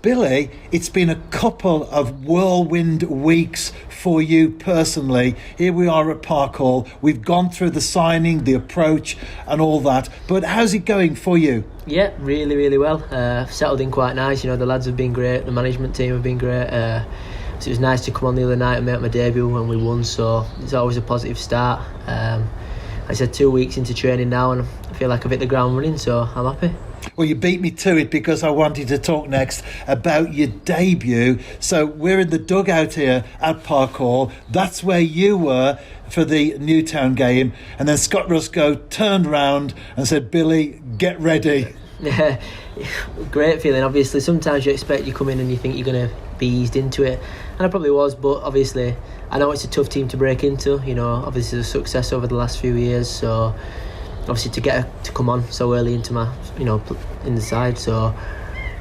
Billy, it's been a couple of whirlwind weeks for you personally. Here we are at Park Hall. We've gone through the signing, the approach and all that. But how's it going for you? Yeah, really, really well. Settled in quite nice. The lads have been great. The management team have been great. So it was nice to come on the other night and make my debut when we won. So it's always a positive start. Like I said, 2 weeks into training now and I feel like I've hit the ground running, so I'm happy. Well, you beat me to it because I wanted to talk next about your debut. So we're in the dugout here at Park Hall. That's where you were for the Newtown game. And then Scott Rusco turned round and said, Billy, get ready. Yeah, great feeling. Obviously, sometimes you expect you come in and you think you're going to be eased into it. And I probably was, but obviously, I know it's a tough team to break into. Obviously, the success over the last few years. So obviously to come on so early into my in the side, so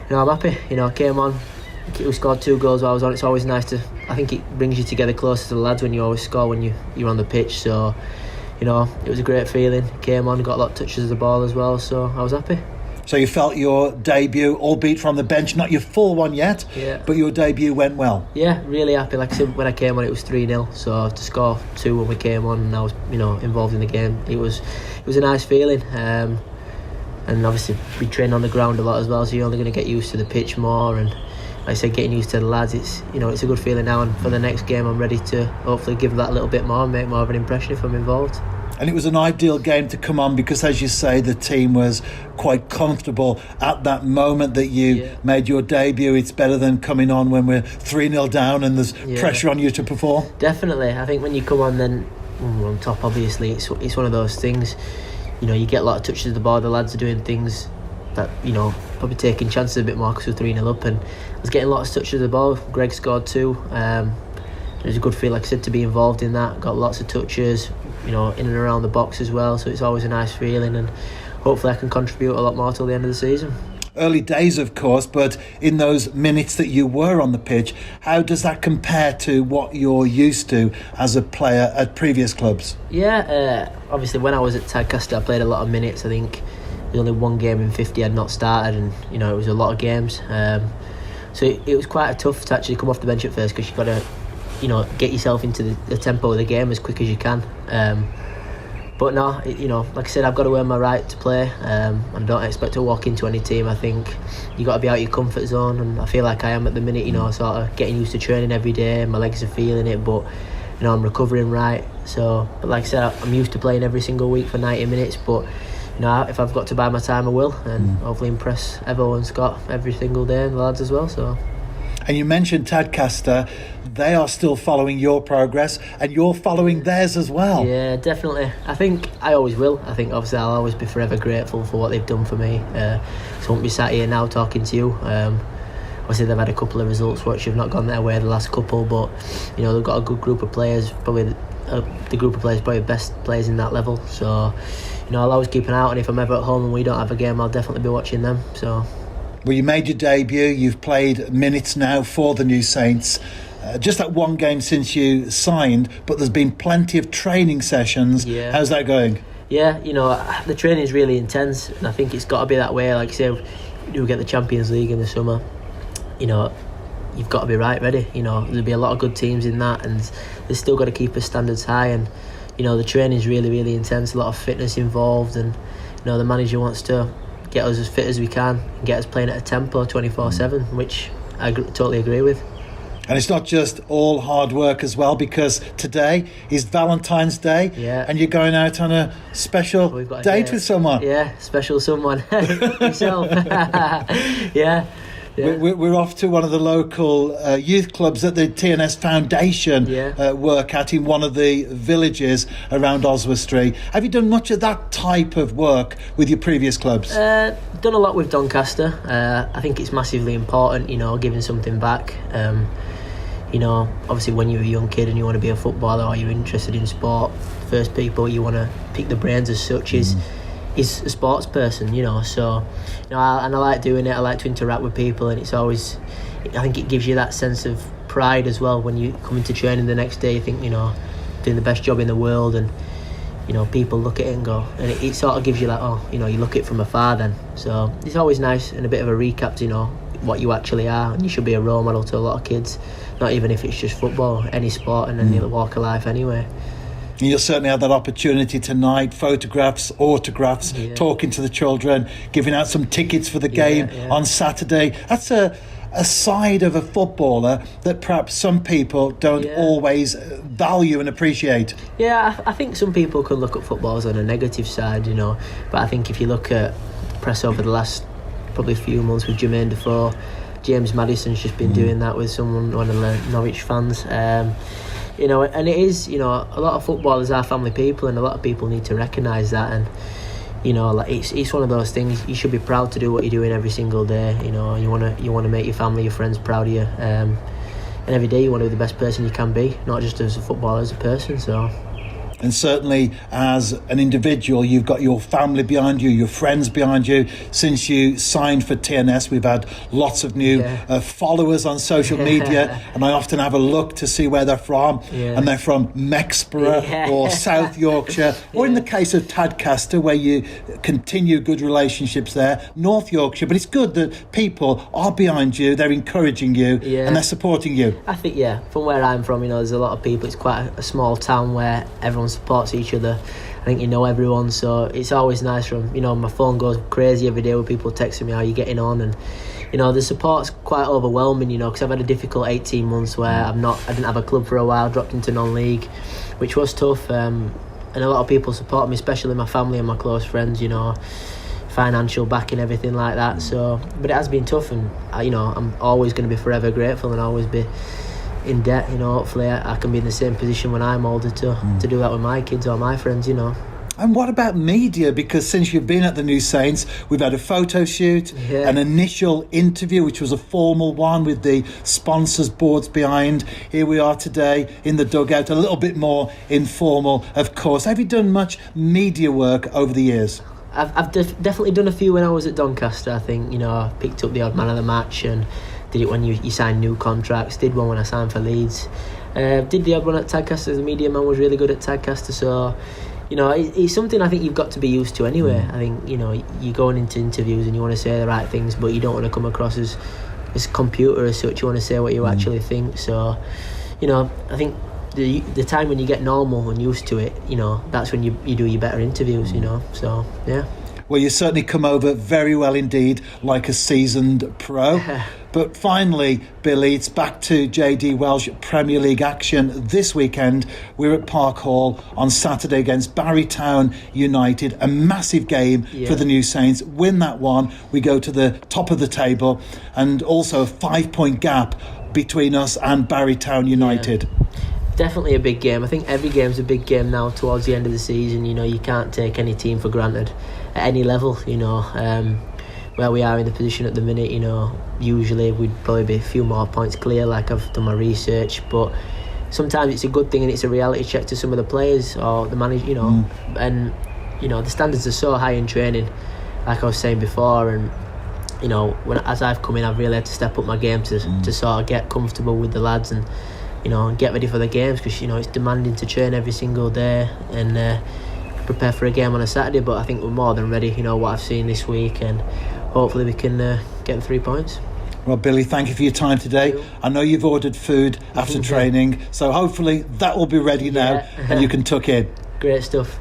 I'm happy. I came on, we scored 2 goals while I was on. It's always nice I think it brings you together closer to the lads when you always score when you're on the pitch, so it was a great feeling. Came on, got a lot of touches of the ball as well, so I was happy. So you felt your debut, albeit from the bench, not your full one yet, but your debut went well? Yeah, really happy. Like I said, when I came on it was 3-0, so to score 2 when we came on and I was involved in the game, it was a nice feeling. And obviously we train on the ground a lot as well, so you're only going to get used to the pitch more, and like I said, getting used to the lads, it's a good feeling now, and for the next game I'm ready to hopefully give that a little bit more and make more of an impression if I'm involved. And it was an ideal game to come on because, as you say, the team was quite comfortable at that moment that you made your debut. It's better than coming on when we're 3-0 down and there's pressure on you to perform. Definitely. I think when you come on then, on top obviously, it's one of those things, you get a lot of touches of the ball, the lads are doing things that, probably taking chances a bit more because we're 3-0 up, and I was getting a lot of touches of the ball. Greg scored 2. It was a good feel, like I said, to be involved in that. Got lots of touches, in and around the box as well, so it's always a nice feeling, and hopefully I can contribute a lot more till the end of the season. Early days, of course, but in those minutes that you were on the pitch, how does that compare to what you're used to as a player at previous clubs? Yeah, obviously when I was at Tadcaster I played a lot of minutes. I think there's only 1 game in 50 I'd not started, and it was a lot of games, so it was quite tough to actually come off the bench at first, because you've got to get yourself into the tempo of the game as quick as you can. But no, like I said, I've got to earn my right to play, and I don't expect to walk into any team. I think you got to be out of your comfort zone, and I feel like I am at the minute. Sort of getting used to training every day. My legs are feeling it, but I'm recovering right. But like I said, I'm used to playing every single week for 90 minutes. But if I've got to buy my time, I will, and hopefully impress Evo and Scott every single day, and the lads as well. So. And you mentioned Tadcaster. They are still following your progress, and you're following theirs as well. Yeah, definitely. I think I always will. I think obviously I'll always be forever grateful for what they've done for me. So I won't be sat here now talking to you. Obviously they've had a couple of results which have not gone their way the last couple, but they've got a good group of players. Probably the group of players, probably the best players in that level. So I'll always keep an eye out, and if I'm ever at home and we don't have a game, I'll definitely be watching them. So. Well, you made your debut. You've played minutes now for the New Saints. Just that 1 game since you signed, but there's been plenty of training sessions. Yeah. How's that going? Yeah, the training is really intense, and I think it's got to be that way. Like I say, you get the Champions League in the summer. You've got to be ready. There'll be a lot of good teams in that, and they've still got to keep our standards high. And the training is really, really intense. A lot of fitness involved, and the manager wants to get us as fit as we can and get us playing at a tempo 24/7, which I totally agree with. And it's not just all hard work as well, because today is Valentine's Day, and you're going out on a special date with someone. Yeah, special someone. Yourself. Yeah. We're off to one of the local youth clubs that the TNS Foundation work at in one of the villages around Oswestry. Have you done much of that type of work with your previous clubs? Done a lot with Doncaster. I think it's massively important, giving something back. Obviously when you're a young kid and you want to be a footballer or you're interested in sport, first people you want to pick the brains as such is a sports person, so and I like doing it. I like to interact with people, and it's always, I think it gives you that sense of pride as well when you come into training the next day. You think doing the best job in the world, and people look at it and go, and it sort of gives you that, you look at it from afar then. So it's always nice, and a bit of a recap to what you actually are, and you should be a role model to a lot of kids, not even if it's just football, any sport and any other walk of life anyway. You'll certainly have that opportunity tonight, photographs, autographs, talking to the children, giving out some tickets for the game on Saturday. That's a side of a footballer that perhaps some people don't always value and appreciate. Yeah, I think some people can look at footballers on a negative side, but I think if you look at press over the last probably few months with Jermaine Defoe, James Maddison's just been doing that with one of the Norwich fans. And it is, a lot of footballers are family people, and a lot of people need to recognise that. And it's one of those things. You should be proud to do what you're doing every single day. You want to make your family, your friends proud of you, and every day you want to be the best person you can be, not just as a footballer, as a person. So. And certainly as an individual, you've got your family behind you, your friends behind you. Since you signed for TNS, we've had lots of new followers on social media, and I often have a look to see where they're from, and they're from Mexborough or South Yorkshire, or in the case of Tadcaster, where you continue good relationships there, North Yorkshire. But it's good that people are behind you, they're encouraging you, and they're supporting you. I think, from where I'm from, there's a lot of people. It's quite a small town where everyone supports each other. I think everyone, so it's always nice. From my phone goes crazy every day with people texting me, how you getting on, and the support's quite overwhelming, because I've had a difficult 18 months where I didn't have a club for a while, dropped into non-league, which was tough, and a lot of people support me, especially my family and my close friends, financial backing, everything like that. So but it has been tough, and I'm always going to be forever grateful and always be in debt. Hopefully I can be in the same position when I'm older to do that with my kids or my friends. And what about media? Because since you've been at the New Saints, we've had a photo shoot, an initial interview, which was a formal one with the sponsors boards behind. Here we are today in the dugout, a little bit more informal, of course. Have you done much media work over the years? I've definitely done a few when I was at Doncaster. I think I picked up the odd man of the match and did it when you sign new contracts. Did one when I signed for Leeds. Did the odd one at Tadcaster. The media man was really good at Tadcaster. So, it's something I think you've got to be used to anyway. I think, you're going into interviews and you want to say the right things, but you don't want to come across as computer as such. You want to say what you actually think. So, I think the time when you get normal and used to it, that's when you do your better interviews, So, yeah. Well, you certainly come over very well indeed, like a seasoned pro. But finally, Billy, it's back to JD Welsh Premier League action this weekend. We're at Park Hall on Saturday against Barrytown United. A massive game for the New Saints. Win that one, we go to the top of the table, and also a 5-point gap between us and Barrytown United. Definitely a big game. I think every game's a big game now towards the end of the season. You can't take any team for granted at any level. Where we are in the position at the minute, usually we'd probably be a few more points clear, like I've done my research, but sometimes it's a good thing and it's a reality check to some of the players or the manager, and the standards are so high in training, like I was saying before, and as I've come in, I've really had to step up my game to sort of get comfortable with the lads and get ready for the games, because it's demanding to train every single day and prepare for a game on a Saturday. But I think we're more than ready, what I've seen this week, and hopefully we can get the 3 points. Well, Billy, thank you for your time today. I know you've ordered food after training, so hopefully that will be ready now and you can tuck in. Great stuff.